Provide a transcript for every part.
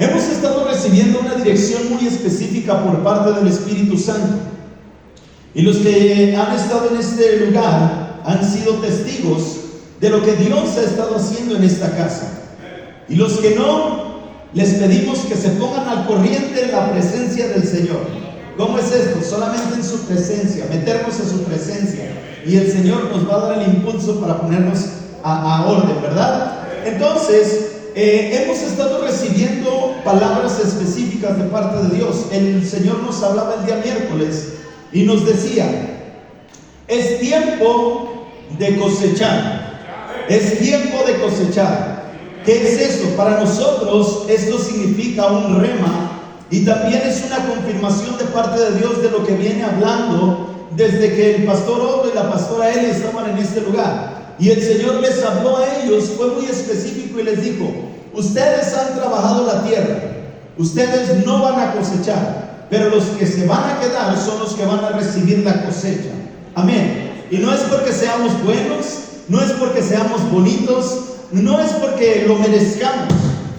Hemos estado recibiendo una dirección muy específica por parte del Espíritu Santo. Y los que han estado en este lugar han sido testigos de lo que Dios ha estado haciendo en esta casa. Y los que no, les pedimos que se pongan al corriente en la presencia del Señor. ¿Cómo es esto? Solamente en su presencia, meternos en su presencia. Y el Señor nos va a dar el impulso para ponernos a orden, ¿verdad? Entonces, hemos estado recibiendo palabras específicas de parte de Dios. El Señor nos hablaba el día miércoles y nos decía: es tiempo de cosechar. Es tiempo de cosechar. ¿Qué es eso? Para nosotros esto significa un rema, y también es una confirmación de parte de Dios de lo que viene hablando desde que el pastor Otto y la pastora Eli estaban en este lugar. Y el Señor les habló a ellos, fue muy específico y les dijo: ustedes han trabajado la tierra, ustedes no van a cosechar, pero los que se van a quedar son los que van a recibir la cosecha. Amén. Y no es porque seamos buenos, no es porque seamos bonitos, no es porque lo merezcamos.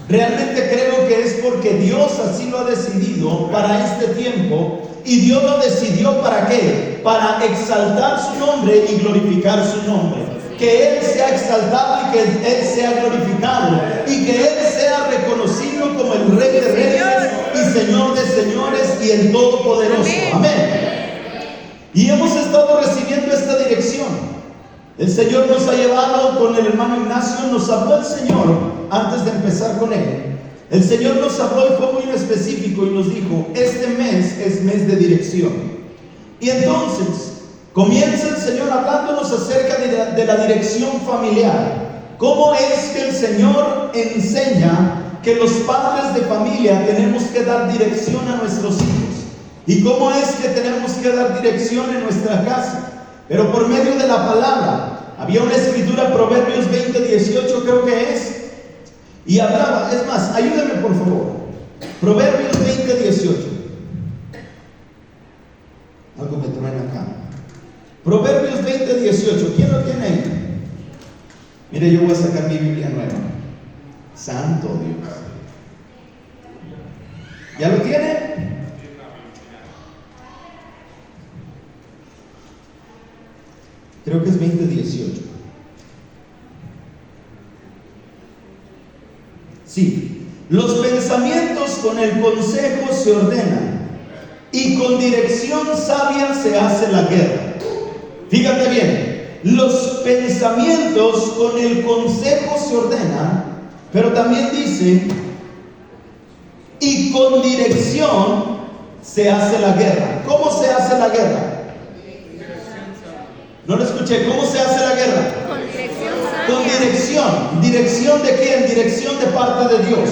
Realmente creo que es porque Dios así lo ha decidido para este tiempo. Y Dios lo decidió ¿para qué? Para exaltar su nombre y glorificar su nombre. Que Él sea exaltado y que Él sea glorificado, y que Él sea reconocido como el Rey de Reyes y Señor de Señores y el Todopoderoso. Amén. Y hemos estado recibiendo esta dirección. El Señor nos ha llevado con el hermano Ignacio, nos habló el Señor antes de empezar con él. El Señor nos habló y fue muy específico y nos dijo: este mes es mes de dirección. Y entonces comienza el Señor hablándonos acerca de la dirección familiar. ¿Cómo es que el Señor enseña que los padres de familia tenemos que dar dirección a nuestros hijos? ¿Y cómo es que tenemos que dar dirección en nuestra casa? Pero por medio de la palabra. Había una escritura, Proverbios 20:18 creo que es, y hablaba, es más, ayúdame por favor, Proverbios 20:18. Algo me truena acá. Proverbios 20:18, ¿quién lo tiene ahí? Mire, yo voy a sacar mi Biblia nueva. Santo Dios. ¿Ya lo tiene? Creo que es 20:18. Sí. Los pensamientos con el consejo se ordenan, y con dirección sabia se hace la guerra. Fíjate bien, los pensamientos con el consejo se ordenan, pero también dice: y con dirección se hace la guerra. ¿Cómo se hace la guerra? No lo escuché. ¿Cómo se hace la guerra? Con dirección sabia. Con dirección. ¿Dirección de quién? Dirección de parte de Dios.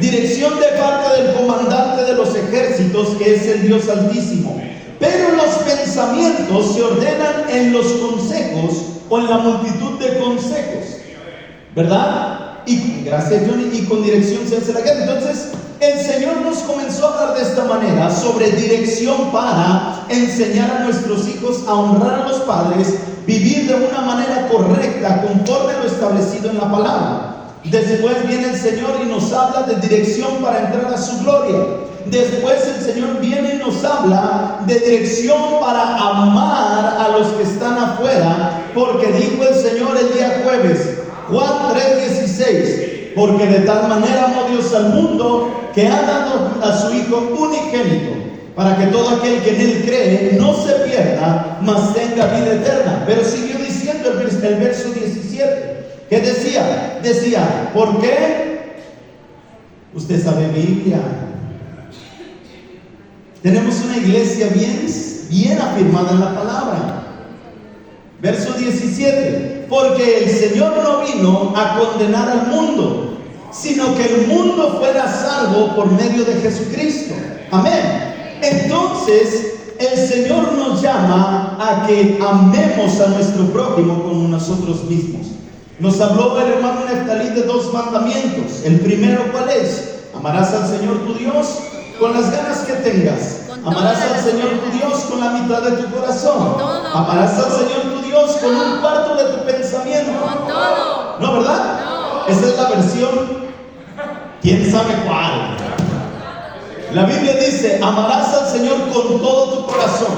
Dirección de parte del comandante de los ejércitos, que es el Dios Altísimo. Pero los pensamientos se ordenan en los consejos o en la multitud de consejos, ¿verdad? Y gracias, Johnny. Y con dirección se hace la guerra. Entonces el Señor nos comenzó a hablar de esta manera sobre dirección para enseñar a nuestros hijos a honrar a los padres, vivir de una manera correcta conforme lo establecido en la palabra. Después viene el Señor y nos habla de dirección para entrar a su gloria. Después el Señor viene y nos habla de dirección para amar a los que están afuera, porque dijo el Señor el día jueves, Juan 3:16, porque de tal manera amó Dios al mundo que ha dado a su Hijo unigénito, para que todo aquel que en Él cree no se pierda, mas tenga vida eterna. Pero siguió diciendo el verso 17, que decía, ¿por qué? Usted sabe Biblia. Tenemos una iglesia bien afirmada en la palabra. Verso 17, porque el Señor no vino a condenar al mundo, sino que el mundo fuera salvo por medio de Jesucristo. Amén. Entonces el Señor nos llama a que amemos a nuestro prójimo como nosotros mismos. Nos habló el hermano Neftalí de 2 mandamientos. El primero, ¿cuál es? Amarás al Señor tu Dios con las ganas que tengas. Amarás al Señor tu Dios con la mitad de tu corazón. Amarás al Señor tu Dios con un cuarto de tu pensamiento. Con todo. ¿No, verdad? No. Esa es la versión, ¿quién sabe cuál? La Biblia dice: amarás al Señor con todo tu corazón,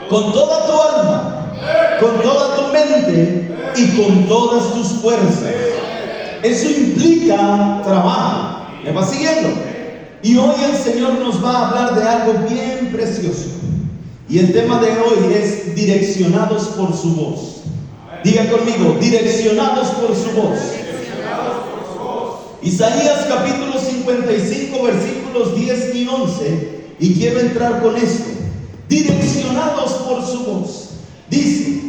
con toda tu alma, con toda tu mente y con todas tus fuerzas. Eso implica trabajo. ¿Me va siguiendo? Y hoy el Señor nos va a hablar de algo bien precioso. Y el tema de hoy es direccionados por su voz. Diga conmigo: direccionados por su voz. Isaías capítulo 55 versículos 10 y 11. Y quiero entrar con esto: direccionados por su voz. Dice: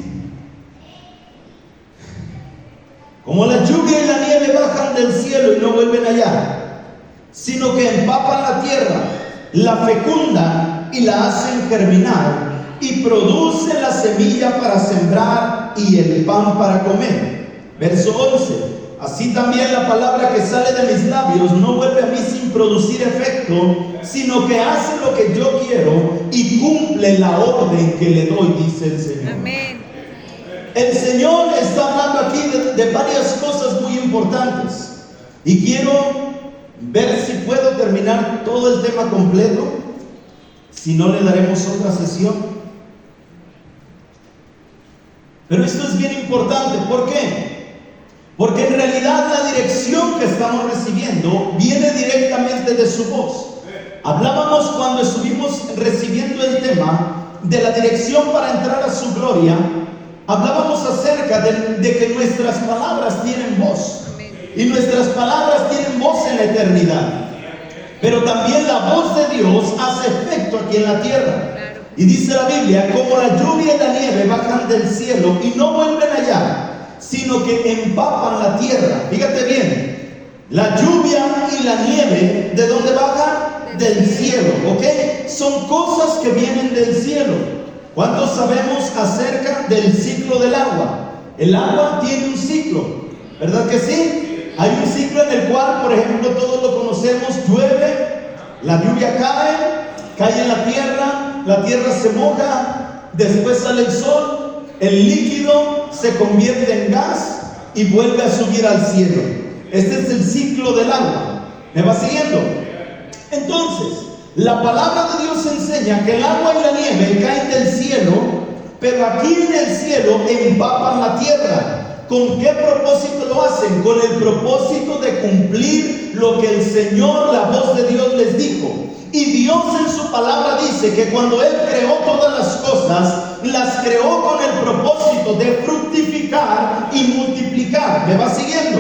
como la lluvia y la nieve bajan del cielo y no vuelven allá, sino que empapan la tierra, la fecundan y la hacen germinar, y producen la semilla para sembrar y el pan para comer. Verso 11: así también la palabra que sale de mis labios no vuelve a mí sin producir efecto, sino que hace lo que yo quiero y cumple la orden que le doy, dice el Señor. Amén. El Señor está hablando aquí de varias cosas muy importantes, y quiero ver si puedo terminar todo el tema completo. Si no, le daremos otra sesión. Pero esto es bien importante. ¿Por qué? Porque en realidad la dirección que estamos recibiendo viene directamente de su voz. Hablábamos cuando estuvimos recibiendo el tema de la dirección para entrar a su gloria. Hablábamos acerca de que nuestras palabras tienen voz, y nuestras palabras tienen voz en la eternidad. Pero también la voz de Dios hace efecto aquí en la tierra. Y dice la Biblia: como la lluvia y la nieve bajan del cielo y no vuelven allá, sino que empapan la tierra. Fíjate bien, la lluvia y la nieve, ¿de dónde bajan? Del cielo, ¿ok? Son cosas que vienen del cielo. ¿Cuántos sabemos acerca del ciclo del agua? El agua tiene un ciclo, ¿verdad que sí? Hay un ciclo en el cual, por ejemplo, todos lo conocemos: llueve, la lluvia cae en la tierra se moja, después sale el sol, el líquido se convierte en gas y vuelve a subir al cielo. Este es el ciclo del agua. ¿Me va siguiendo? Entonces, la palabra de Dios enseña que el agua y la nieve caen del cielo, pero aquí en el cielo empapan la tierra. ¿Con qué propósito lo hacen? Con el propósito de cumplir lo que el Señor, la voz de Dios, les dijo. Y Dios en su palabra dice que cuando Él creó todas las cosas, las creó con el propósito de fructificar y multiplicar. ¿Me va siguiendo?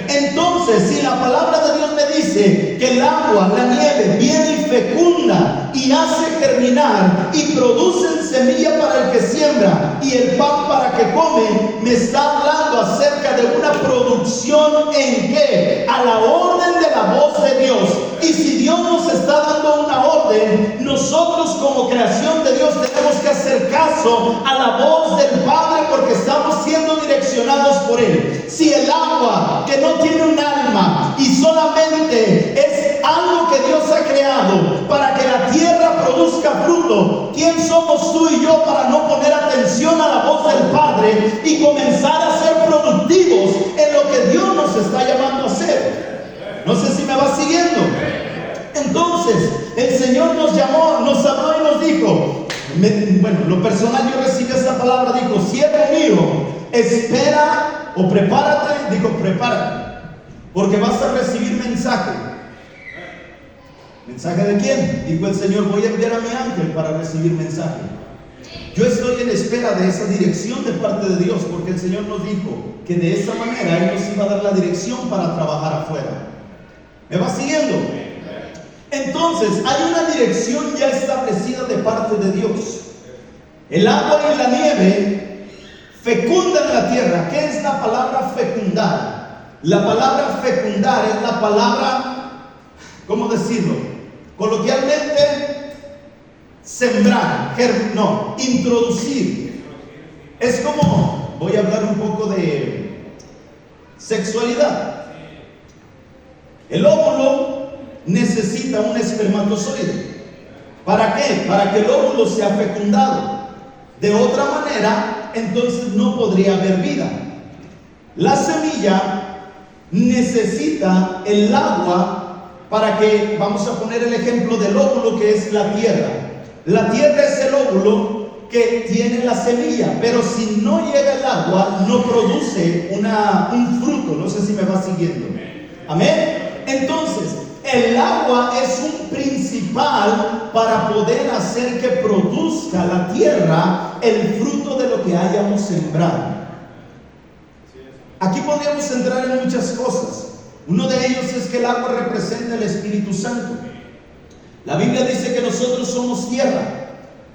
Entonces, si la palabra de Dios me dice que el agua, la nieve, viene y fecunda y hace germinar y produce semilla para el que siembra y el pan para que come, me está hablando acerca de una producción ¿en qué? A la orden de la voz de Dios. Y si Dios nos está dando una orden, nosotros como creación de Dios tenemos que hacer caso a la voz del Padre, porque estamos siendo direccionados por Él. Si el agua, que no tiene un alma y solamente es algo que Dios ha creado para que la tierra produzca fruto, ¿quién somos tú y yo para no poner atención a la voz del Padre y comenzar a ser productivos en lo que Dios nos está llamando a hacer? No sé si me va siguiendo. Entonces, el Señor nos llamó, nos habló y nos dijo, lo personal, yo recibí esta palabra, dijo: siervo mío, espera o prepárate, dijo prepárate, porque vas a recibir mensaje. ¿Mensaje de quién? Dijo el Señor: voy a enviar a mi ángel para recibir mensaje. Yo estoy en espera de esa dirección de parte de Dios, porque el Señor nos dijo que de esa manera Él nos iba a dar la dirección para trabajar afuera. ¿Me va siguiendo? Entonces, hay una dirección ya establecida de parte de Dios. El agua y la nieve fecundan la tierra. ¿Qué es la palabra fecundar? La palabra fecundar es la palabra, ¿cómo decirlo? Coloquialmente, sembrar, introducir. Es como, voy a hablar un poco de sexualidad. El óvulo necesita un espermatozoide. ¿Para qué? Para que el óvulo sea fecundado. De otra manera, entonces no podría haber vida. La semilla necesita el agua para que, vamos a poner el ejemplo del óvulo que es la tierra. La tierra es el óvulo que tiene la semilla, pero si no llega el agua, no produce un fruto. No sé si me va siguiendo. Amén. Entonces, el agua es un principal para poder hacer que produzca la tierra el fruto de lo que hayamos sembrado. Aquí podríamos entrar en muchas cosas. Uno de ellos es que el agua representa el Espíritu Santo. La Biblia dice que nosotros somos tierra.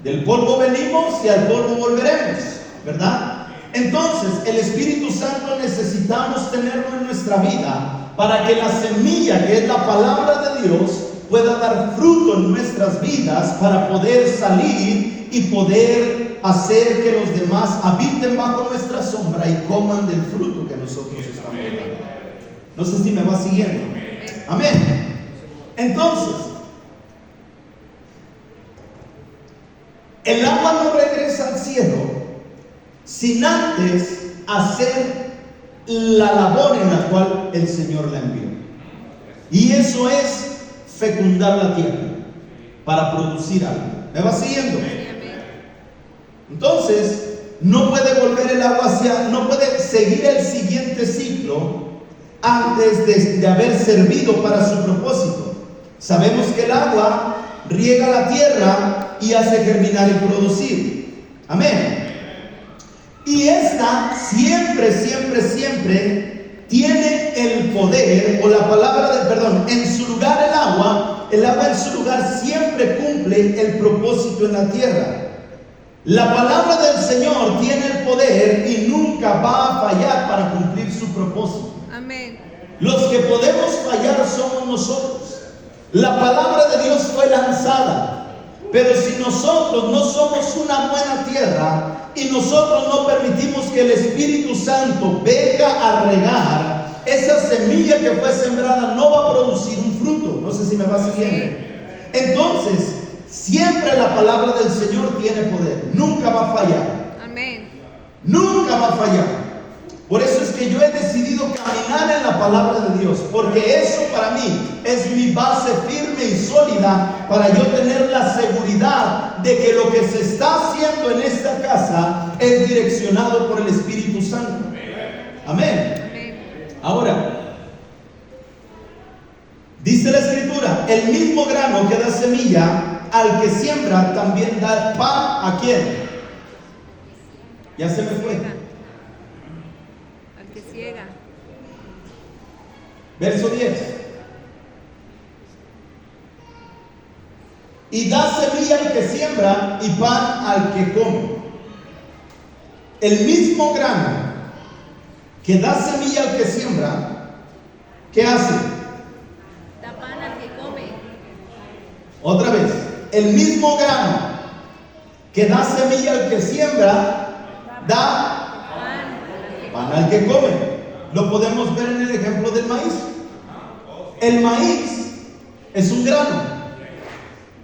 Del polvo venimos y al polvo volveremos, ¿verdad? Entonces, el Espíritu Santo necesitamos tenerlo en nuestra vida para que la semilla, que es la palabra de Dios, pueda dar fruto en nuestras vidas para poder salir y poder hacer que los demás habiten bajo nuestra sombra y coman del fruto que nosotros estamos dando. No sé si me va siguiendo. Amén. Entonces, el agua no regresa al cielo sin antes hacer la labor en la cual el Señor la envió. Y eso es fecundar la tierra para producir algo. ¿Me va siguiendo? Entonces, no puede volver el agua no puede seguir el siguiente ciclo antes de haber servido para su propósito. Sabemos que el agua riega la tierra y hace germinar y producir. Amén. Y esta siempre tiene el poder, o la palabra en su lugar el agua en su lugar siempre cumple el propósito en la tierra. La palabra del Señor tiene el poder y nunca va a fallar para cumplir su propósito. Amén. Los que podemos fallar somos nosotros. La palabra de Dios fue lanzada, pero si nosotros no somos una buena tierra y nosotros no permitimos que el Espíritu Santo venga a regar, esa semilla que fue sembrada no va a producir un fruto. No sé si me va siguiendo. Entonces, siempre la palabra del Señor tiene poder, nunca va a fallar. Amén. Nunca va a fallar. Por eso es que yo he decidido caminar en la palabra de Dios, porque eso para mí es mi base firme y sólida para yo tener la seguridad de que lo que se está haciendo en esta casa es direccionado por el Espíritu Santo. Amén. Ahora, dice la Escritura, el mismo grano que da semilla al que siembra también da pan. ¿A quién? Ya se me fue. Ciega. Verso 10. Y da semilla al que siembra y pan al que come. El mismo grano que da semilla al que siembra, ¿qué hace? Da pan al que come. Otra vez, el mismo grano que da semilla al que siembra, da pan al que come. Lo podemos ver en el ejemplo del maíz. El maíz es un grano,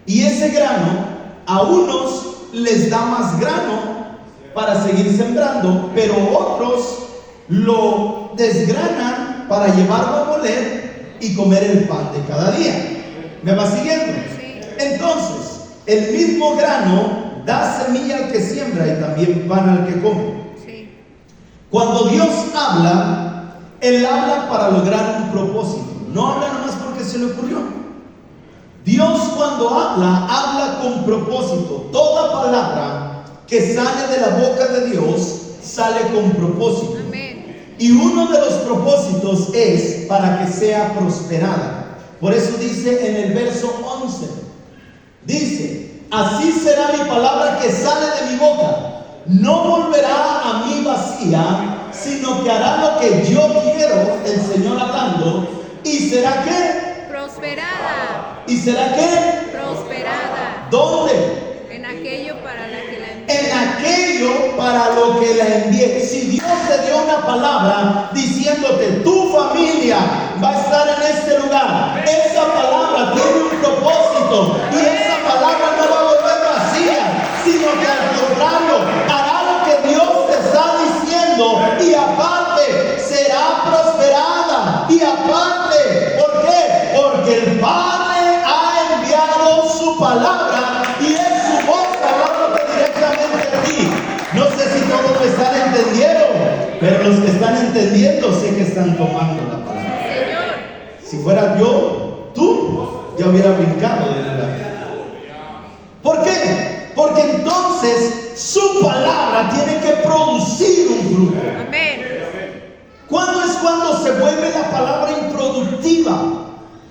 y ese grano a unos les da más grano para seguir sembrando, pero otros lo desgranan para llevarlo a moler y comer el pan de cada día. ¿Me va siguiendo? Entonces, el mismo grano da semilla al que siembra y también pan al que come. Cuando Dios habla, Él habla para lograr un propósito. No habla nomás porque se le ocurrió. Dios cuando habla, habla con propósito. Toda palabra que sale de la boca de Dios sale con propósito. Amén. Y uno de los propósitos es para que sea prosperada. Por eso dice en el verso 11, dice, así será mi palabra que sale de mi boca. No volverá a mí vacía, sino que hará lo que yo quiero, el Señor hablando, y será ¿qué? Prosperada. ¿Y será qué? Prosperada. ¿Dónde? En aquello para la que la envié. En aquello para lo que la envié. Si Dios te dio una palabra diciéndote tu familia va a estar en este lugar, esa palabra tiene un propósito y esa palabra no va a volver vacía, sino que al contrario hará lo que Dios te está diciendo, y aparte será prosperada, y aparte, ¿por qué? Porque el palabra y es su voz hablándote directamente a ti. No sé si todos me están entendiendo, pero los que están entendiendo sé que están tomando la palabra. Señor. Si fuera yo, tú ya hubiera brincado de verdad. ¿Por qué? Porque entonces su palabra tiene que producir un fruto. Amén. ¿Cuándo es cuando se vuelve la palabra improductiva?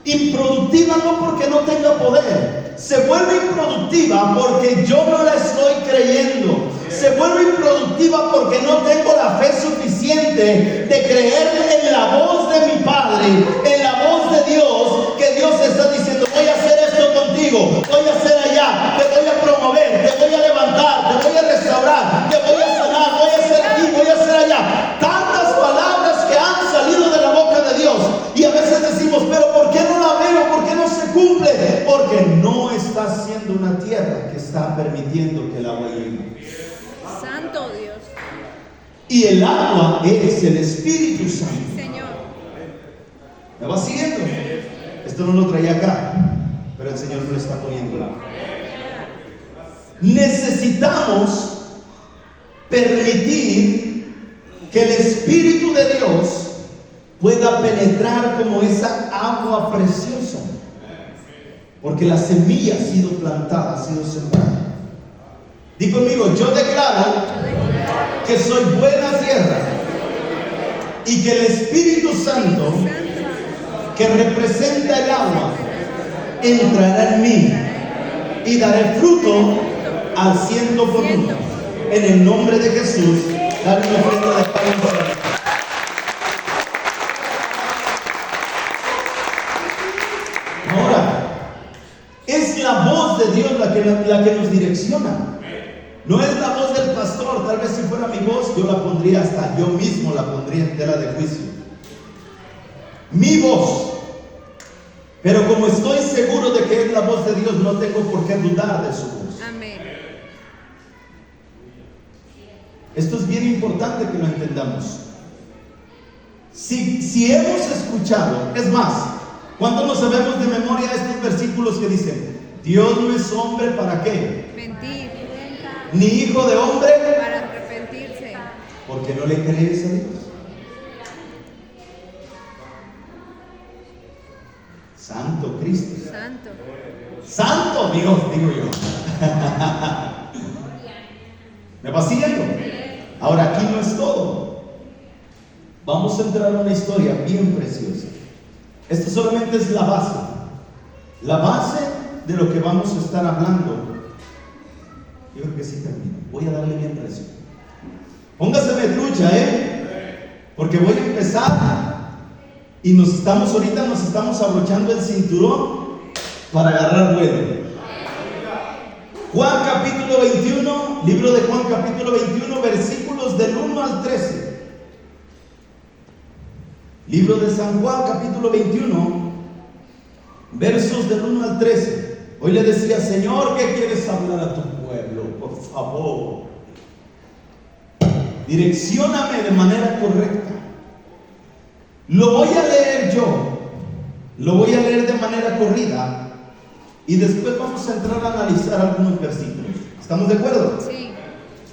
Improductiva no porque no tenga poder, se vuelve improductiva porque yo no la estoy creyendo. Se vuelve improductiva porque no tengo la fe suficiente de creer en la voz de mi Padre, en la voz de Dios, que Dios está diciendo: voy a hacer esto contigo, voy a hacer allá, te voy a promover, te voy a levantar, te voy a restaurar, te voy a sanar, voy a hacer aquí, voy a hacer allá. Tantas palabras que han salido de la boca de Dios, y a veces decimos: pero ¿por qué no la veo? ¿Por qué no se cumple? Porque no está siendo una tierra que está permitiendo que el agua llegue. Santo Dios. Y el agua es el Espíritu Santo. Señor. ¿Me va siguiendo? Esto no lo traía acá, pero el Señor me lo está poniendo. Necesitamos permitir que el Espíritu de Dios pueda penetrar como esa agua preciosa, porque la semilla ha sido plantada, ha sido sembrada. Di conmigo: yo declaro que soy buena tierra y que el Espíritu Santo, que representa el agua, entrará en mí y daré fruto al 100%. En el nombre de Jesús, dale una ofrenda de palmas. Ahora, es la voz de Dios la que nos direcciona. No es la voz del pastor. Tal vez si fuera mi voz, yo la pondría, hasta yo mismo la pondría en tela de juicio. Mi voz. Pero como estoy seguro de que es la voz de Dios, no tengo por qué dudar de su voz. Amén. Esto es bien importante que lo entendamos. Si hemos escuchado, es más, ¿cuánto nos sabemos de memoria estos versículos que dicen: Dios no es hombre para qué? Mentir. Ni hijo de hombre Para arrepentirse. porque no le crees a Dios. Santo Cristo. Santo. Santo Dios, digo yo. ¿Me va siguiendo? Ahora, aquí no es todo. Vamos a entrar a una historia bien preciosa. Esto solamente es la base. La base de lo que vamos a estar hablando. Yo creo que sí termino. Voy a darle bien recio. Póngaseme trucha, porque voy a empezar. Y ahorita nos estamos abrochando el cinturón para agarrar vuelo. Juan capítulo 21, libro de Juan capítulo 21, versículos del 1 al 13. Libro de San Juan capítulo 21, versos del 1 al 13. Hoy le decía: Señor, ¿qué quieres hablar a tu pueblo? Por favor, direccióname de manera correcta. Lo voy a leer yo, lo voy a leer de manera corrida, y después vamos a entrar a analizar algunos versículos. ¿Estamos de acuerdo? Sí.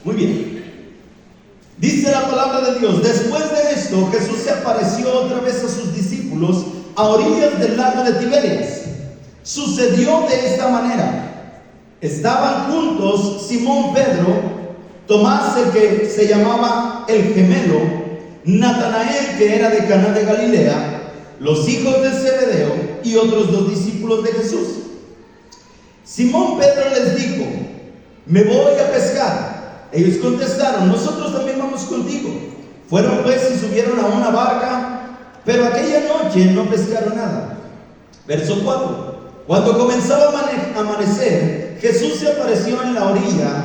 Muy bien. Dice la palabra de Dios: después de esto, Jesús se apareció otra vez a sus discípulos a orillas del lago de Tiberias. Sucedió de esta manera: estaban juntos Simón Pedro, Tomás, el que se llamaba el gemelo, Natanael, que era de Caná de Galilea, los hijos de Zebedeo y otros 2 discípulos de Jesús. Simón Pedro les dijo: me voy a pescar. Ellos contestaron: nosotros también vamos contigo. Fueron pues y subieron a una barca, pero aquella noche no pescaron nada. Verso 4. Cuando comenzaba a amanecer, Jesús se apareció en la orilla,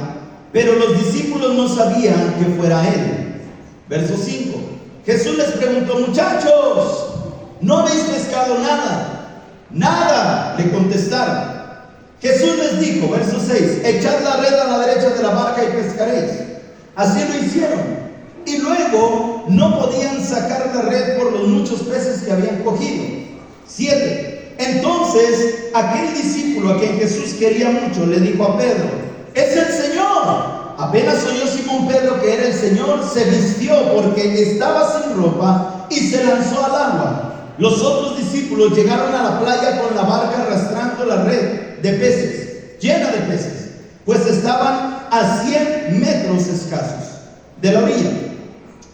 pero los discípulos no sabían que fuera Él. Verso 5. Jesús les preguntó: muchachos, ¿no habéis pescado nada? Nada, le contestaron. Jesús les dijo, verso 6: echad la red a la derecha de la barca y pescaréis. Así lo hicieron. Y luego no podían sacar la red por los muchos peces que habían cogido. 7. Entonces aquel discípulo a quien Jesús quería mucho le dijo a Pedro: ¡es el Señor! Apenas oyó Simón Pedro que era el Señor, se vistió porque estaba sin ropa y se lanzó al agua. Los otros discípulos llegaron a la playa con la barca arrastrando la red de peces, llena de peces, pues estaban a 100 metros escasos de la orilla.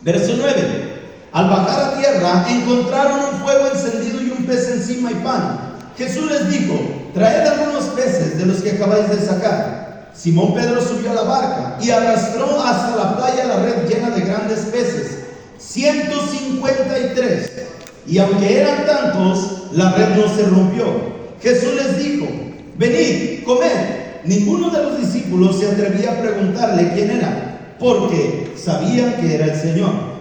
Verso 9. Al bajar a tierra encontraron un fuego encendido y un pez encima y pan. Jesús les dijo: traed algunos peces de los que acabáis de sacar. Simón Pedro subió a la barca y arrastró hasta la playa la red llena de grandes peces, 153. Y aunque eran tantos, la red no se rompió. Jesús les dijo: venid, comed. Ninguno de los discípulos se atrevía a preguntarle quién era, porque sabían que era el Señor.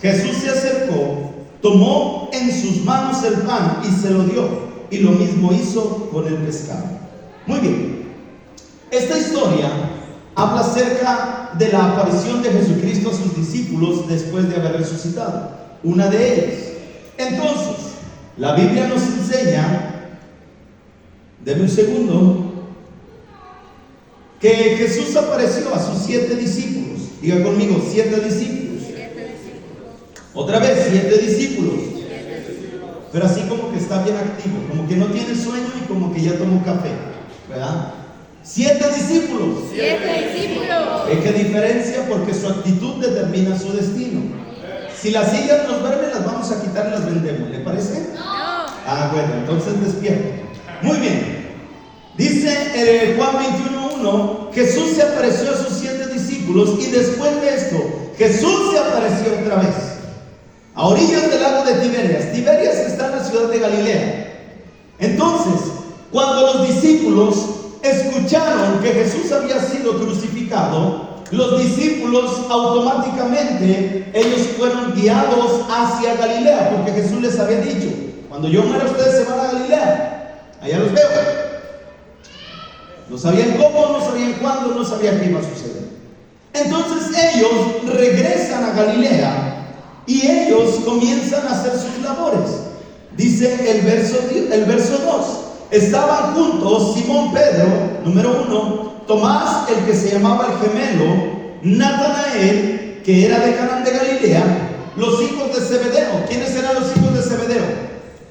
Jesús se acercó, tomó en sus manos el pan y se lo dio, y lo mismo hizo con el pescado. Muy bien. Esta historia habla acerca de la aparición de Jesucristo a sus discípulos después de haber resucitado, una de ellas. Entonces, la Biblia nos enseña, denme un segundo, que Jesús apareció a sus 7 discípulos. Diga conmigo, 7 discípulos. 7 discípulos. Otra vez, 7 discípulos. Pero así como que está bien activo, como que no tiene sueño y como que ya tomó café, ¿verdad? 7 discípulos. 7 discípulos. ¿Qué diferencia? Porque su actitud determina su destino. Si las sillas nos duermen, las vamos a quitar y las vendemos, ¿le parece? No. Ah, bueno, entonces despierta. Muy bien. Dice Juan 21:1, Jesús se apareció a sus 7 discípulos y después de esto, Jesús se apareció otra vez a orillas del lago de Tiberias. Tiberias está en la ciudad de Galilea. Entonces, cuando los discípulos escucharon que Jesús había sido crucificado, los discípulos automáticamente, ellos fueron guiados hacia Galilea, porque Jesús les había dicho: cuando yo muera ustedes se van a Galilea, allá los veo. No sabían cómo, no sabían cuándo, no sabían qué iba a suceder. Entonces ellos regresan a Galilea y ellos comienzan a hacer sus labores. Dice el verso 2: estaban juntos Simón Pedro, número 1, Tomás, el que se llamaba el gemelo, Natanael, que era de Caná de Galilea, los hijos de Zebedeo. ¿Quiénes eran los hijos de Zebedeo?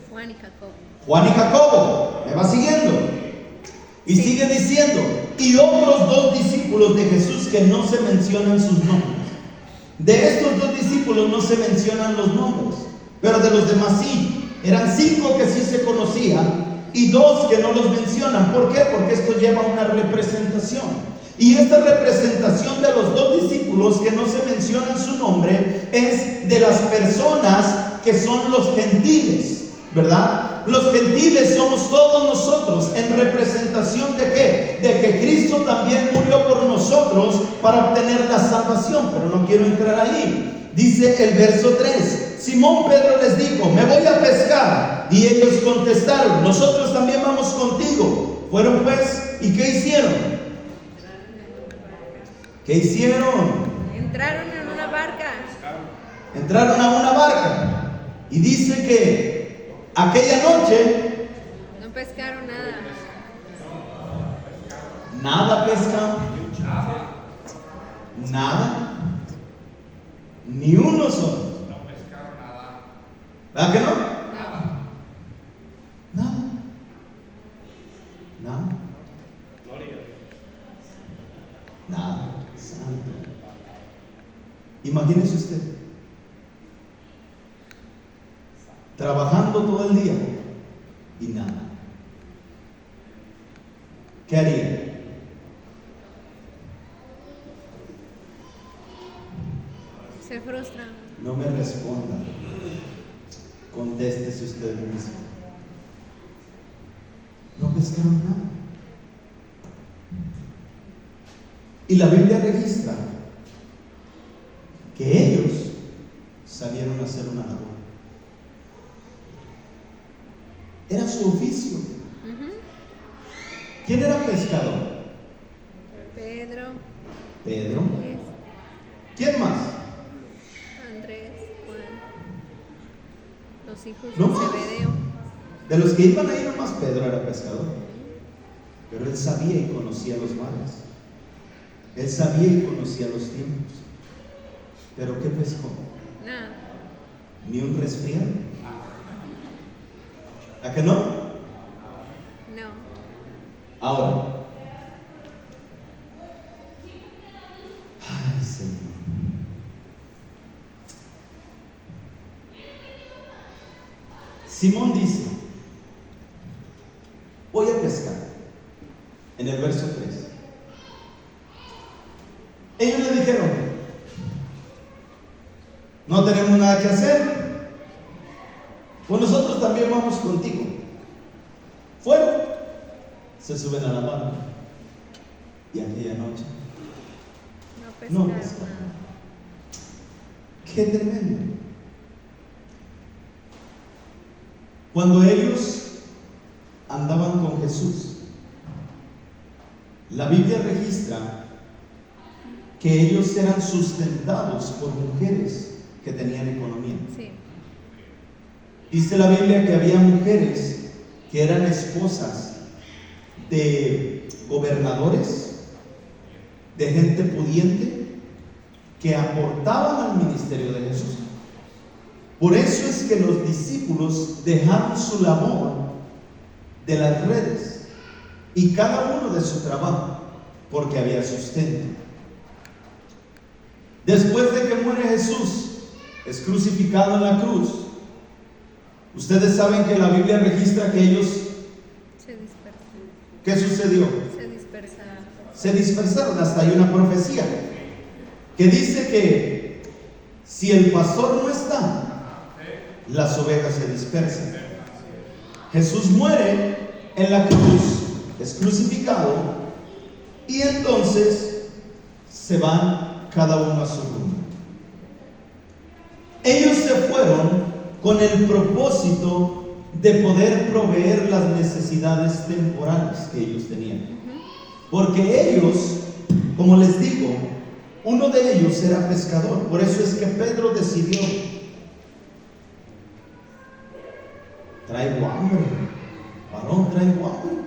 Juan y Jacobo. Juan y Jacobo. ¿Me va siguiendo? Y Sí. sigue diciendo: y otros 2 discípulos de Jesús que no se mencionan sus nombres. De estos 2 discípulos no se mencionan los nombres, pero de los demás sí. Eran 5 que sí se conocían y 2 que no los mencionan. ¿Por qué? Porque esto lleva una representación. Y esta representación de los 2 discípulos que no se mencionan su nombre es de las personas que son los gentiles, ¿verdad? Los gentiles somos todos nosotros, en representación de ¿qué? De que Cristo también murió por nosotros para obtener la salvación. Pero no quiero entrar ahí. Dice el verso 3: Simón Pedro les dijo: me voy a pescar. Y ellos contestaron: nosotros también vamos contigo. Fueron pues, ¿y qué hicieron? ¿Qué hicieron? Entraron en una barca. Entraron a una barca. Y dice que aquella noche No pescaron nada. nada pesca, nada, ni uno solo. ¿Verdad que no? Nada. Nada. Nada. Santo. Imagínese usted trabajando todo el día y nada. ¿Qué haría? Se frustran. No me responda. Contéstese usted mismo. No pescaron nada. Y la Biblia registra que ellos salieron a hacer una labor. Era su oficio. ¿Quién era pescador? Pedro, Pedro. ¿Quién más? Andrés, Juan, los hijos ¿No de más? Zebedeo. De los que iban a ir a más Pedro era pescador, pero él sabía y conocía los mares. Él sabía y conocía los tiempos. ¿Pero qué pescó? Nada. Ni un resfriado. ¿A que no? No. Ahora, ay, Señor. Simón dice: voy a pescar. En el verso 3. Ellos le dijeron: no tenemos nada que hacer, pues nosotros también vamos contigo. Fueron, se suben a la barca y aquella noche No no pescaron pescaron. nada. Qué tremendo. Cuando ellos andaban con Jesús, la Biblia registra que ellos eran sustentados por mujeres que tenían economía. Sí. Dice la Biblia que había mujeres que eran esposas de gobernadores, de gente pudiente, que aportaban al ministerio de Jesús. Por eso es que los discípulos dejaron su labor de las redes y cada uno de su trabajo, porque había sustento. Después de que muere Jesús, es crucificado en la cruz, ustedes saben que la Biblia registra que ellos, Se dispersaron. ¿qué sucedió? Se dispersaron. Se dispersaron. Hasta hay una profecía que dice que si el pastor no está, las ovejas se dispersan. Jesús muere en la cruz, es crucificado, y entonces se van cada uno a su rumbo. Ellos se fueron con el propósito de poder proveer las necesidades temporales que ellos tenían. Porque ellos, como les digo, uno de ellos era pescador. Por eso es que Pedro decidió: traigo hambre, varón, traigo hambre.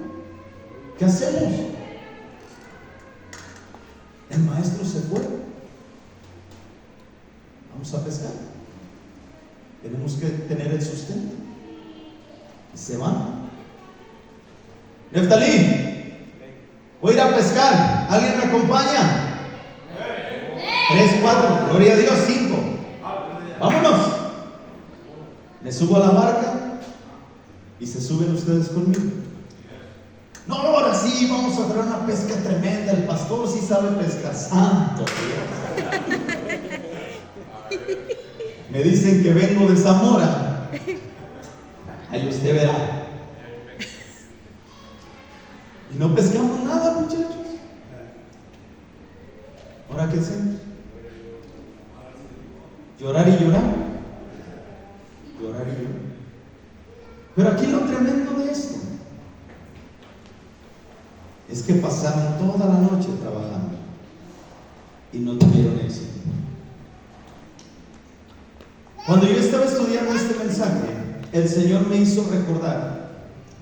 ¿Qué hacemos? El maestro se fue. Vamos a pescar. Tenemos que tener el sustento. Y se van. Neftalí, voy a ir a pescar. ¿Alguien me acompaña? 3, 4, gloria a Dios. 5. Vámonos. Me subo a la barca y se suben ustedes conmigo. No, ahora sí, vamos a traer una pesca tremenda. El pastor sí sabe pescar. Santo Dios. Me dicen que vengo de Zamora. Ahí usted verá. Y no pescamos nada, muchachos. ¿Ahora qué hacemos? Llorar y llorar. Llorar y llorar. Pero aquí lo tremendo de esto es que pasaron toda la noche trabajando y no tuvieron éxito. Cuando yo estaba estudiando este mensaje, el Señor me hizo recordar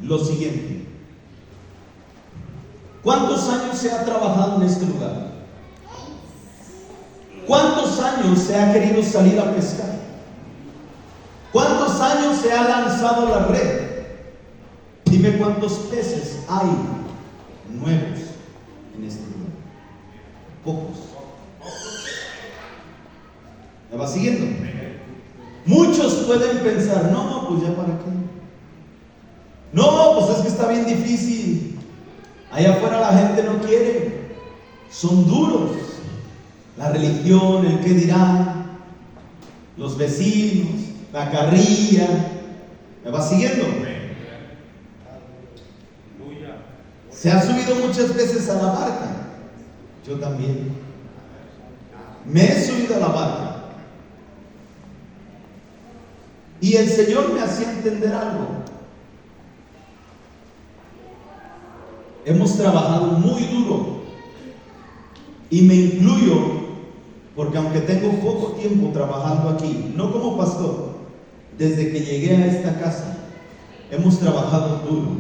lo siguiente: ¿cuántos años se ha trabajado en este lugar? ¿Cuántos años se ha querido salir a pescar? ¿Cuántos años se ha lanzado la red? Dime cuántos peces hay nuevos en este lugar. Pocos. ¿Me va siguiendo? Muchos pueden pensar: no, pues ya para qué. No, pues es que está bien difícil. Allá afuera la gente no quiere. Son duros. La religión, el qué dirán, los vecinos, la carrilla. ¿Me va siguiendo? Se ha subido muchas veces a la barca. Yo también. Me he subido a la barca. Y el Señor me hacía entender algo. Hemos trabajado muy duro. Y me incluyo, porque aunque tengo poco tiempo trabajando aquí, no como pastor, desde que llegué a esta casa, Hemos trabajado duro.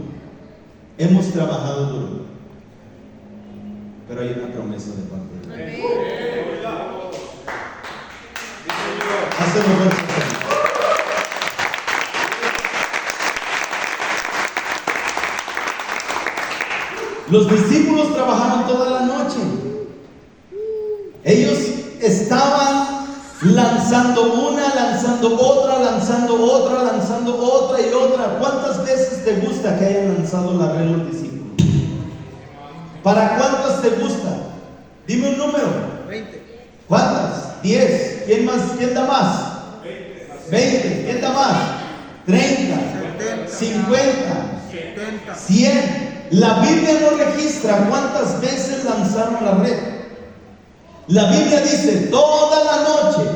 Hemos trabajado duro. Pero hay una promesa de parte de Dios. Amén. Hacemos fuerte. Los discípulos trabajaron toda la noche. Ellos estaban lanzando una, lanzando otra, lanzando otra, lanzando otra y otra. ¿Cuántas veces te gusta que hayan lanzado la red los discípulos? ¿Para cuántas te gusta? Dime un número. 20. ¿Cuántas? 10. ¿Quién más? ¿Quién da más? 20. ¿Quién da más? 30. 50. 70. 100. La Biblia no registra cuántas veces lanzaron la red. La Biblia dice, toda la noche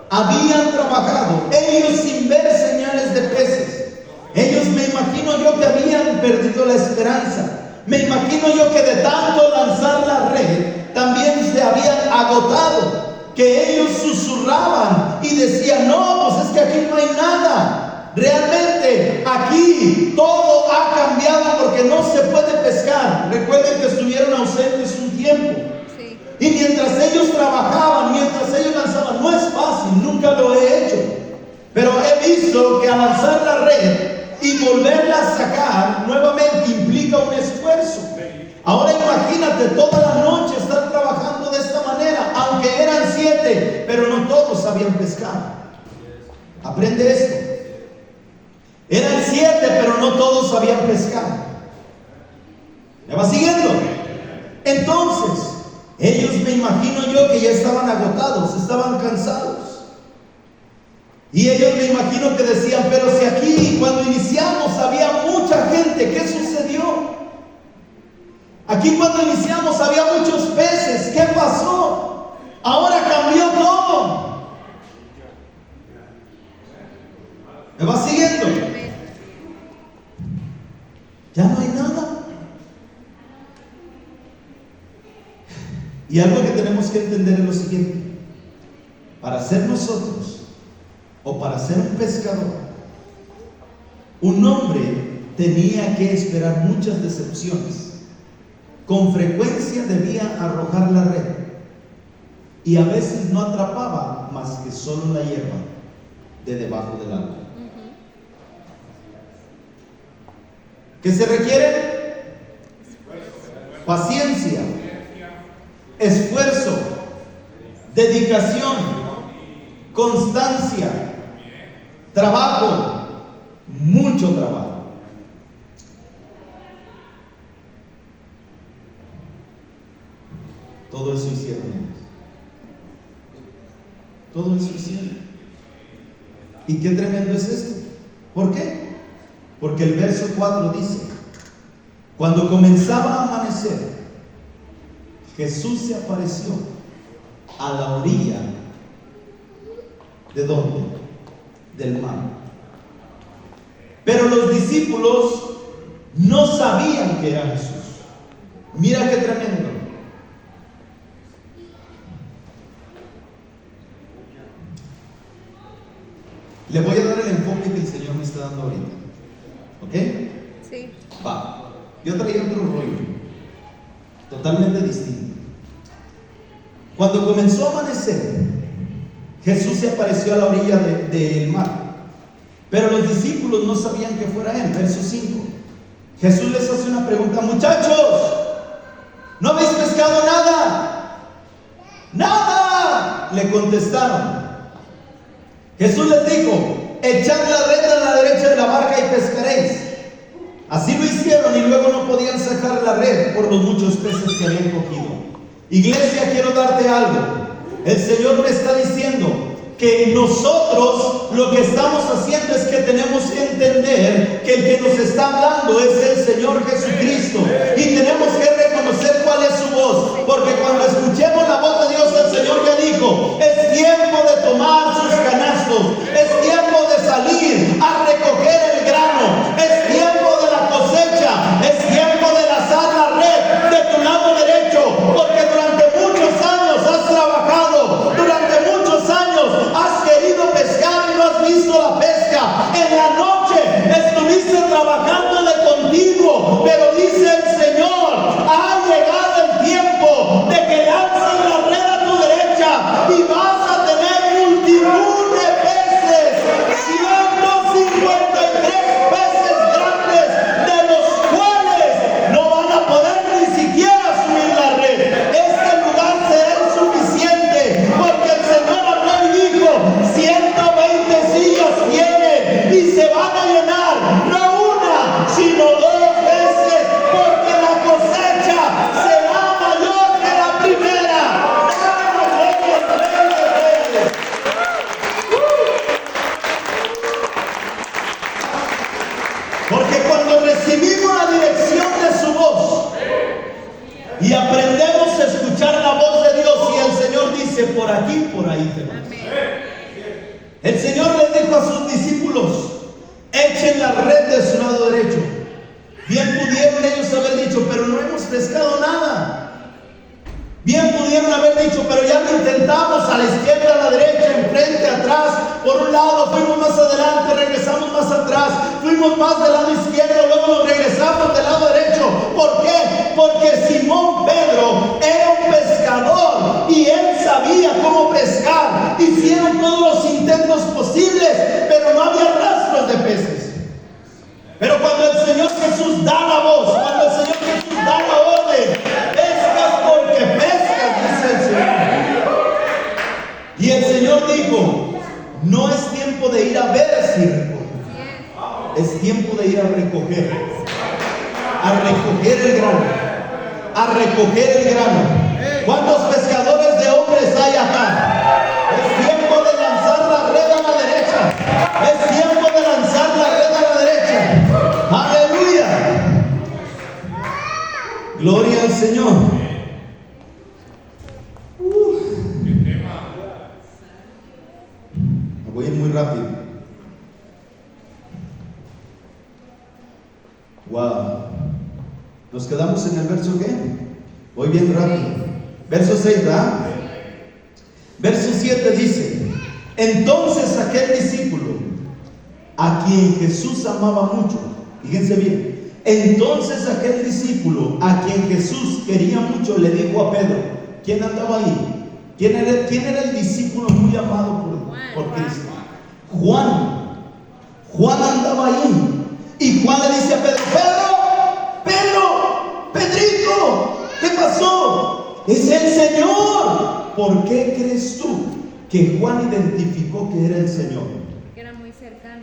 habían trabajado, ellos sin ver señales de peces. Ellos, me imagino yo, que habían perdido la esperanza. Me imagino yo que de tanto lanzar la red también se habían agotado, que ellos susurraban y decían, no, pues es que aquí no hay nada. Realmente aquí todo ha cambiado porque no se puede pescar. Recuerden que estuvieron ausentes un tiempo. Sí. Y mientras ellos trabajaban, mientras ellos lanzaban, no es fácil, nunca lo he hecho. Pero he visto que al lanzar la red y volverla a sacar nuevamente implica un esfuerzo. Ahora imagínate, toda la noche estar trabajando de esta manera, aunque eran 7, pero no todos sabían pescar. Aprende esto. Eran 7, pero no todos sabían pescar. ¿Me va siguiendo? Entonces, ellos, me imagino yo, que ya estaban agotados, estaban cansados. Y ellos, me imagino que decían, pero si aquí cuando iniciamos había mucha gente, ¿qué sucedió? Aquí cuando iniciamos había muchos peces, ¿qué pasó? Ahora cambió todo. ¿Me va siguiendo? Ya no hay nada. Y algo que tenemos que entender es lo siguiente: para ser nosotros, o para ser un pescador, un hombre tenía que esperar muchas decepciones. Con frecuencia debía arrojar la red, y a veces no atrapaba más que solo la hierba de debajo del agua. ¿Qué se requiere? Paciencia, esfuerzo, dedicación, constancia, trabajo, mucho trabajo. Todo eso hicieron ellos. Todo eso hicieron. ¿Y qué tremendo es esto? ¿Por qué? Porque el verso 4 dice: cuando comenzaba a amanecer, Jesús se apareció a la orilla. ¿De dónde? Del mar. Pero los discípulos no sabían que era Jesús. Mira qué tremendo. Le voy a dar el enfoque que el Señor me está dando ahorita. ¿Ok? Sí. Va. Yo traía otro rollo, totalmente distinto. Cuando comenzó a amanecer, Jesús se apareció a la orilla del mar. Pero los discípulos no sabían que fuera Él. Verso 5. Jesús les hace una pregunta: muchachos, ¿no habéis pescado nada? ¡Nada!, le contestaron. Jesús les dijo: echad la red a la derecha de la barca y pescaréis. Así lo hicieron, y luego no podían sacar la red por los muchos peces que habían cogido. Iglesia, quiero darte algo. El Señor me está diciendo que nosotros lo que estamos haciendo es que tenemos que entender que el que nos está hablando es el Señor Jesucristo, y tenemos que reconocer cuál es su voz, porque cuando escuchemos la voz de Dios, el Señor ya dijo: es tiempo de tomar sus canastos, es tiempo de salir a recoger el grano, es tiempo de la cosecha, es tiempo de lanzar la red de tu lado derecho, porque durante muchos años has trabajado, durante muchos años has querido pescar y no has visto la pesca. En la noche estuviste Y aprendemos a escuchar la voz de Dios. Y el Señor dice, por aquí, por ahí te vas. El Señor les dijo a sus discípulos, echen la red de su lado derecho. Bien pudieron ellos haber dicho, pero no hemos pescado nada. Bien pudieron haber dicho, pero ya lo intentamos, a la izquierda, a la derecha, enfrente, atrás, por un lado, fuimos más adelante, regresamos más atrás, fuimos más del lado izquierdo, luego nos regresamos del lado derecho. ¿Por qué? Porque Simón Pedro era un pescador y él sabía cómo pescar. Hicieron todos los intentos posibles, pero no había rastros de peces. Pero cuando el Señor Jesús da la voz, cuando el Señor Jesús da la orden, pescas porque pescas, dice el Señor. Y el Señor dijo, no es tiempo de ir a ver si recogen, es tiempo de ir a recoger el grano, a recoger el grano. ¿Cuántos pescadores de hombres hay acá? Es tiempo de lanzar la red a la derecha, es tiempo de lanzar la red a la derecha. Aleluya, gloria al Señor. Me voy a ir muy rápido. Wow, nos quedamos en el verso ¿qué? Voy bien rápido. Verso 6, ¿verdad? Verso 7 dice, entonces aquel discípulo a quien Jesús amaba mucho, fíjense bien, entonces aquel discípulo a quien Jesús quería mucho le dijo a Pedro, ¿quién andaba ahí? ¿Quién era el discípulo muy amado por Cristo? Juan andaba ahí. Y Juan le dice a Pedro, Pedrito, ¿qué pasó? Es el Señor. ¿Por qué crees tú que Juan identificó que era el Señor? Que era muy cercano.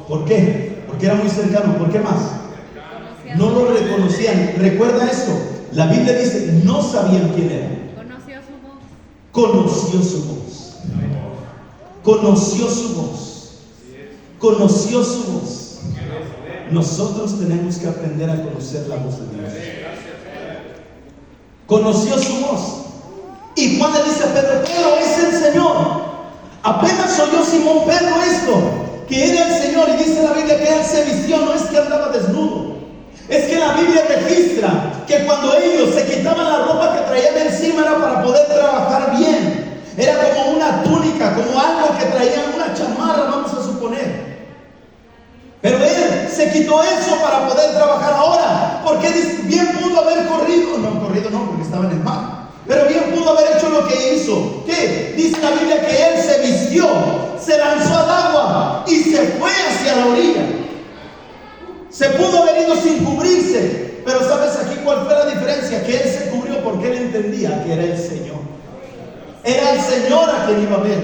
¿Por qué? Porque era muy cercano. ¿Por qué más? No lo reconocían. Recuerda esto. La Biblia dice, no sabían quién era. Conoció su voz. Conoció su voz. Conoció su voz. Conoció su voz. Nosotros tenemos que aprender a conocer la voz de Dios. Conoció su voz. Y Juan le dice a Pedro, Pedro, es el Señor. Apenas oyó Simón Pedro esto, que era el Señor, y dice la Biblia que él se vistió, no es que andaba desnudo. Es que la Biblia registra que cuando ellos se quitaban la ropa que traían encima era para poder trabajar bien. Era como una túnica, como algo que traían, una chamarra, vamos a suponer. Pero él se quitó eso para poder trabajar ahora. Porque bien pudo haber corrido. No, porque estaba en el mar. Pero bien pudo haber hecho lo que hizo. ¿Qué? Dice la Biblia que él se vistió, se lanzó al agua y se fue hacia la orilla. Se pudo haber ido sin cubrirse. Pero ¿sabes aquí cuál fue la diferencia? Que él se cubrió porque él entendía que era el Señor. Era el Señor a quien iba a ver.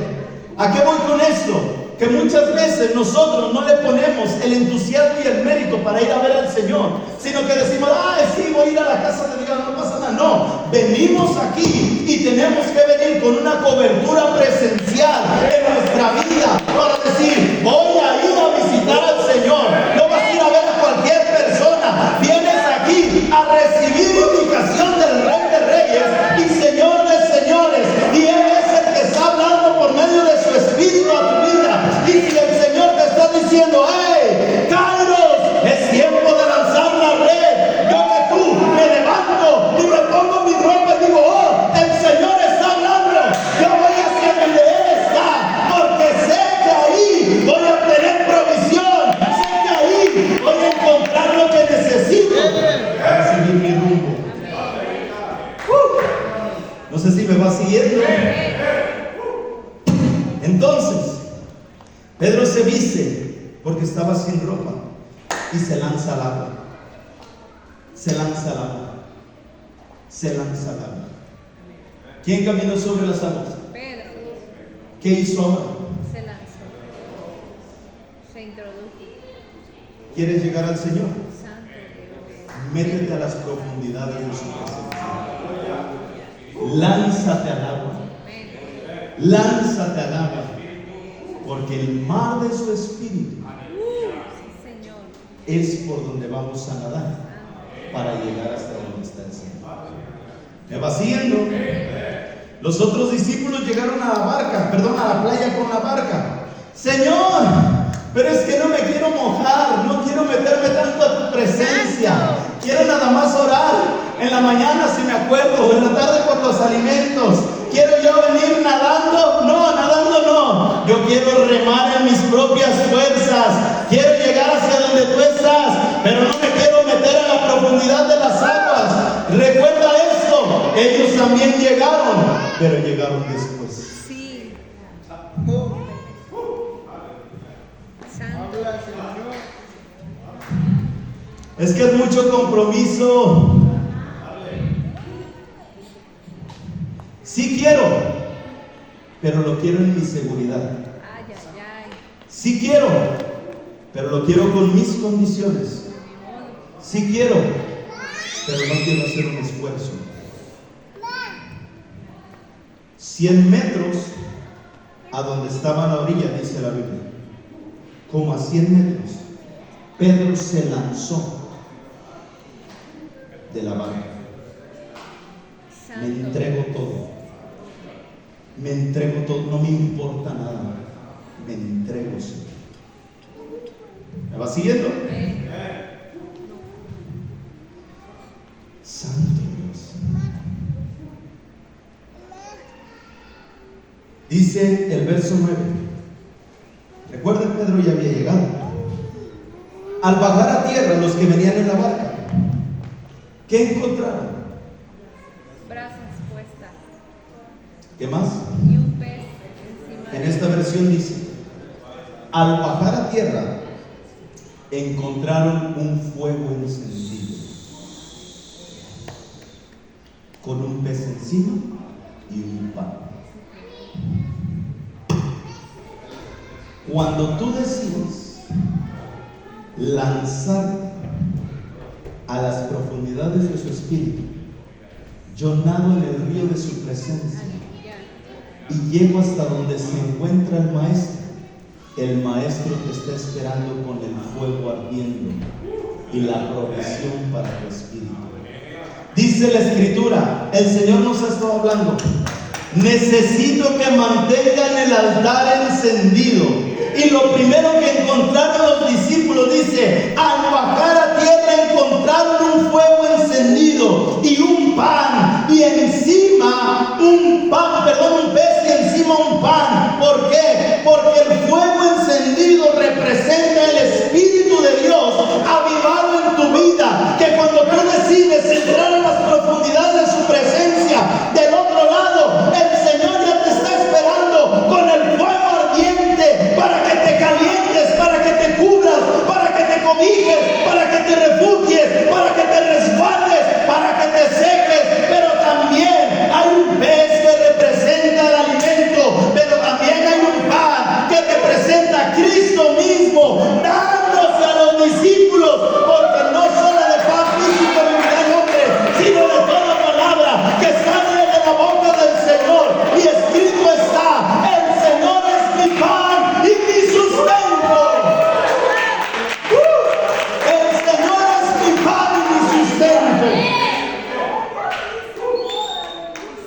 ¿A qué voy con esto? Que muchas veces nosotros no le ponemos el entusiasmo y el mérito para ir a ver al Señor, sino que decimos, sí, voy a ir a la casa de Dios, no pasa nada. No, venimos aquí y tenemos que venir con una cobertura presencial en nuestra vida para decir, voy a ir a visitar al Señor. No vas a ir a ver a cualquier persona, vienes aquí a recibir indicación del Rey de Reyes y Señor de Señores, y Él es el que está hablando por medio de su Espíritu a tu vida. Y si el Señor te está diciendo, ¡hey, Kairos! Es tiempo de lanzar la red. Yo que tú me levanto y me pongo mi ropa y digo, el Señor está hablando. Yo voy hacia donde Él está, porque sé que ahí voy a tener provisión. Sé que ahí voy a encontrar lo que necesito para seguir mi rumbo. No sé si me va siguiendo. Entonces, Pedro se viste porque estaba sin ropa y se lanza al agua. Se lanza al agua. Se lanza al agua. ¿Quién caminó sobre las aguas? Pedro. ¿Qué hizo ahora? Se lanzó. Se introdujo. ¿Quieres llegar al Señor? Santo Dios. Métete a las profundidades de su presencia. Lánzate al agua. Lánzate al agua. Porque el mar de su espíritu Sí, Señor. es por donde vamos a nadar para llegar hasta donde está el Señor. ¿Me va siguiendo? Los otros discípulos llegaron a la playa con la barca. Señor, pero es que no me quiero mojar, no quiero meterme tanto a tu presencia. Quiero nada más orar. En la mañana si me acuerdo, en la tarde por los alimentos. ¿Quiero yo venir nadando? No, nadando no. Yo quiero remar en mis propias fuerzas. Quiero llegar hacia donde tú estás, pero no me quiero meter en la profundidad de las aguas. Recuerda esto, ellos también llegaron, pero llegaron después. Sí. Santo. Es que es mucho compromiso. Sí quiero, pero lo quiero en mi seguridad. Ay, ay, ay. Sí quiero, pero lo quiero con mis condiciones. Sí quiero, pero no quiero hacer un esfuerzo. 100 metros a donde estaba la orilla, dice la Biblia. Como a 100 metros, Pedro se lanzó de la barca. Me entrego todo. Me entrego todo, no me importa nada. Me entrego, Señor. ¿Me va siguiendo? Santo Dios. Dice el verso 9. Recuerden, Pedro ya había llegado. Al bajar a tierra los que venían en la barca, ¿qué encontraron? Brasas puestas. ¿Qué más? Y un pez encima. En esta versión dice: al bajar a tierra encontraron un fuego encendido con un pez encima y un pan. Cuando tú decides lanzarte a las profundidades de su espíritu, yo nado en el río de su presencia y llego hasta donde se encuentra el maestro. El maestro te está esperando con el fuego ardiendo y la provisión para tu espíritu. Dice la escritura, el Señor nos ha estado hablando: necesito que mantengan el altar encendido. Y lo primero que encontraron los discípulos, dice, al bajar a tierra encontraron un fuego encendido y un pan, y encima un pez y encima un pan. ¿Por qué? Porque el fuego encendido representa el Espíritu de Dios avivado en tu vida, que cuando tú decides entrar en las profundidades de su presencia, del otro lado el Señor ya te está esperando con el fuego ardiente para que te calientes, para que te cubras, para que te cobijes, para que te refugies, para que te resguardes, para que te seques. Pero también hay un pez que representa el alimento, pero también hay un pan que representa a Cristo mismo dándose a los discípulos, porque no solo de pan físico vivirá el hombre, sino de toda palabra que sale de la boca del Señor. Y escrito está: el Señor es mi pan y mi sustento. El Señor es mi pan y mi sustento.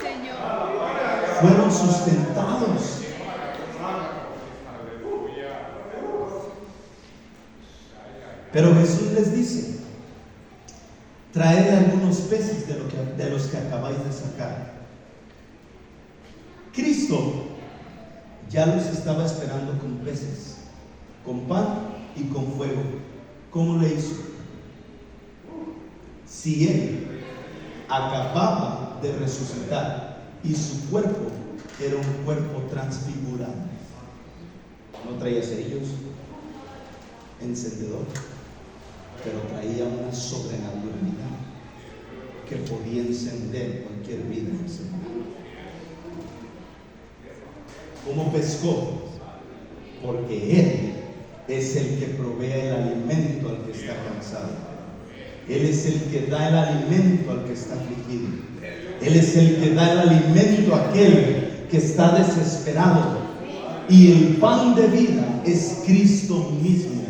Señor. Fueron sustentados. Pero Jesús les dice: traed algunos peces de los que acabáis de sacar. Cristo ya los estaba esperando con peces, con pan y con fuego. ¿Cómo le hizo? Si Él acababa de resucitar y su cuerpo era un cuerpo transfigurado, no traía cerillos, encendedor, pero traía una sobrenaturalidad que podía encender cualquier vida en ese mundo. ¿Cómo pescó? Porque Él es el que provee el alimento al que está cansado. Él es el que da el alimento al que está afligido. Él es el que da el alimento a aquel que está desesperado. Y el pan de vida es Cristo mismo,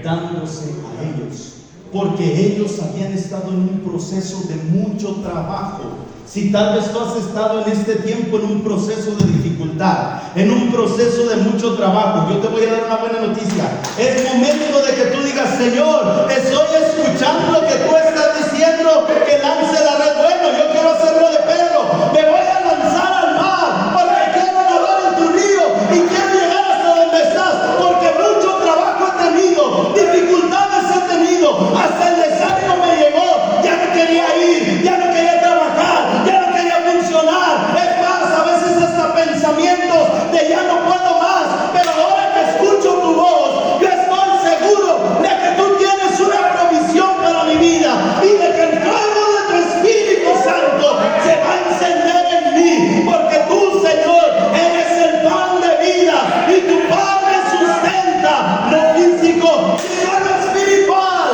dándose a ellos porque ellos habían estado en un proceso de mucho trabajo. Si tal vez tú has estado en este tiempo en un proceso de dificultad, en un proceso de mucho trabajo, yo te voy a dar una buena noticia. Es momento de que tú digas: Señor, estoy escuchando lo que tú estás diciendo, que lance la red. Bueno, yo quiero hacerlo de Pedro, me voy a lanzar al mar, porque quiero nadar en tu río y quiero llegar hasta donde estás, porque mucho trabajo he tenido, dificultades he tenido, hasta el desánimo me llegó, ya no quería ir, ya no quería trabajar, ya no quería funcionar. Es más, a veces hasta pensamientos de ya no puedo más, pero ahora que escucho tu voz, yo estoy seguro de que tú tienes una provisión para mi vida y de que el fuego de tu Espíritu Santo se va a encender en mí, porque tú, Señor, eres el pan de vida y tu pan me sustenta, no físico, sino lo espiritual.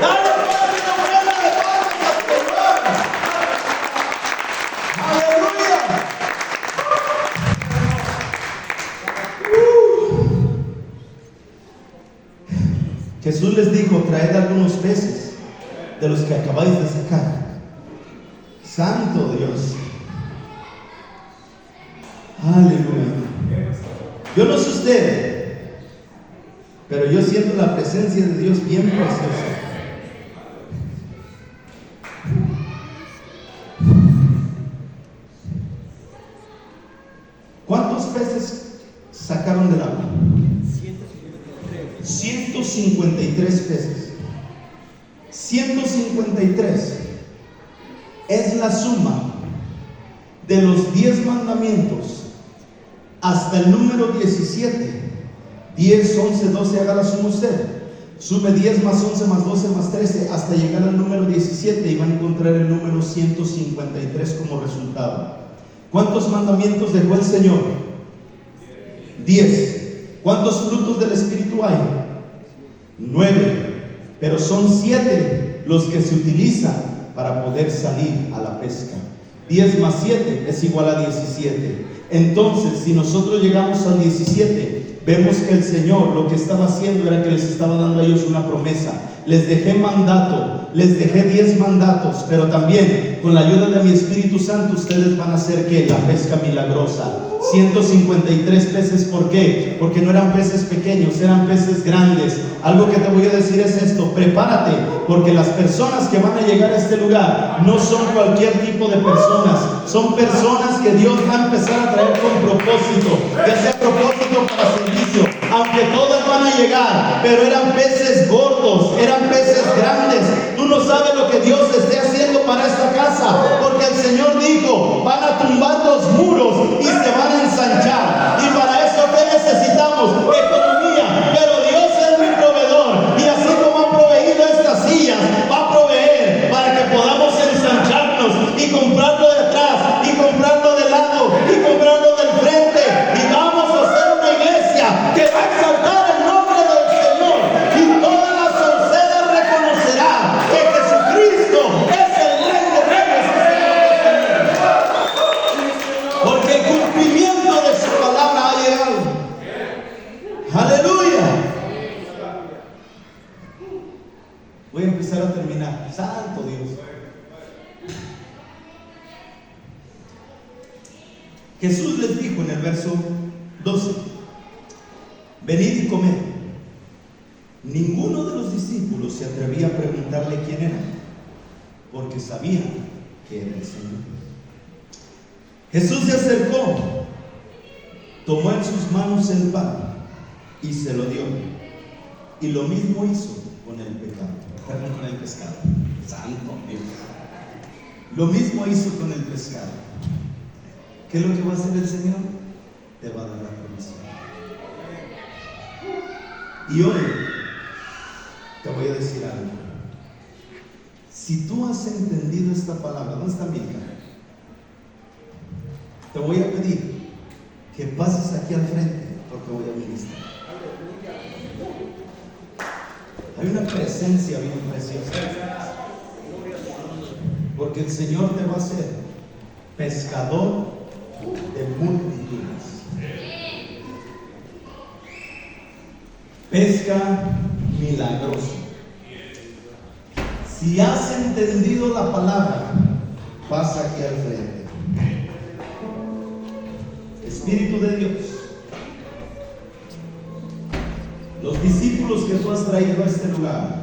Dale una ofrenda de palmas al Señor. Aleluya. Jesús les dijo: traed algunos peces de los que acabáis de sacar. Santo Dios. Aleluya. Yo no sé usted, pero yo siento la presencia de Dios bien preciosa. ¿Cuántos peces sacaron del agua? 153 peces. 153 es la suma de los 10 mandamientos hasta el número 17. 10, 11, 12, haga la suma usted. Sume 10 más 11 más 12 más 13 hasta llegar al número 17 y va a encontrar el número 153 como resultado. ¿Cuántos mandamientos dejó el Señor? 10. ¿Cuántos frutos del Espíritu hay? 9. Pero son 7 los que se utilizan para poder salir a la pesca. 10 más 7 es igual a 17. Entonces, si nosotros llegamos al 17, vemos que el Señor lo que estaba haciendo era que les estaba dando a ellos una promesa. Les dejé mandato, les dejé 10 mandatos, pero también con la ayuda de mi Espíritu Santo ustedes van a hacer que la pesca milagrosa. 153 peces, ¿por qué? Porque no eran peces pequeños, eran peces grandes. Algo que te voy a decir es esto: prepárate, porque las personas que van a llegar a este lugar no son cualquier tipo de personas, son personas que Dios va a empezar a traer con propósito, ya sea propósito para servicio, aunque todas van a llegar, pero eran peces gordos, eran peces grandes. Tú no sabes lo que Dios esté haciendo para esta casa, porque el Señor dijo: van a tumbar los muros y se van a ensanchar. Y para eso, ¿qué necesitamos? Economía. Pero Dios es mi proveedor, y así como ha proveído estas sillas, va a proveer para que podamos ensancharnos y comprarlo de atrás y comprarlo de lado y comprarlo del frente, y vamos a hacer una iglesia que va a exaltar el nombre del Señor, y toda la sociedad reconocerá que Jesucristo es el Rey de Reyes y Señor de Señores, porque el cumplimiento de su palabra ha llegado. Aleluya. Voy a empezar a terminar. Santo Dios. Jesús les dijo en el verso 12: venid y comed. Ninguno de los discípulos se atrevía a preguntarle quién era, porque sabían que era el Señor. Jesús se acercó, tomó en sus manos el pan y se lo dio, y lo mismo hizo con el pescado. Santo Dios. Lo mismo hizo con el pescado. ¿Qué es lo que va a hacer el Señor? Te va a dar la provisión. Y hoy te voy a decir algo. Si tú has entendido esta palabra, ¿dónde está Milka? Te voy a pedir que pases aquí al frente, porque voy a ministrar. Hay una presencia bien preciosa, porque el Señor te va a hacer pescador de multitudes. Pesca milagroso. Si has entendido la palabra, pasa aquí al frente. Espíritu de Dios, los discípulos que tú has traído a este lugar,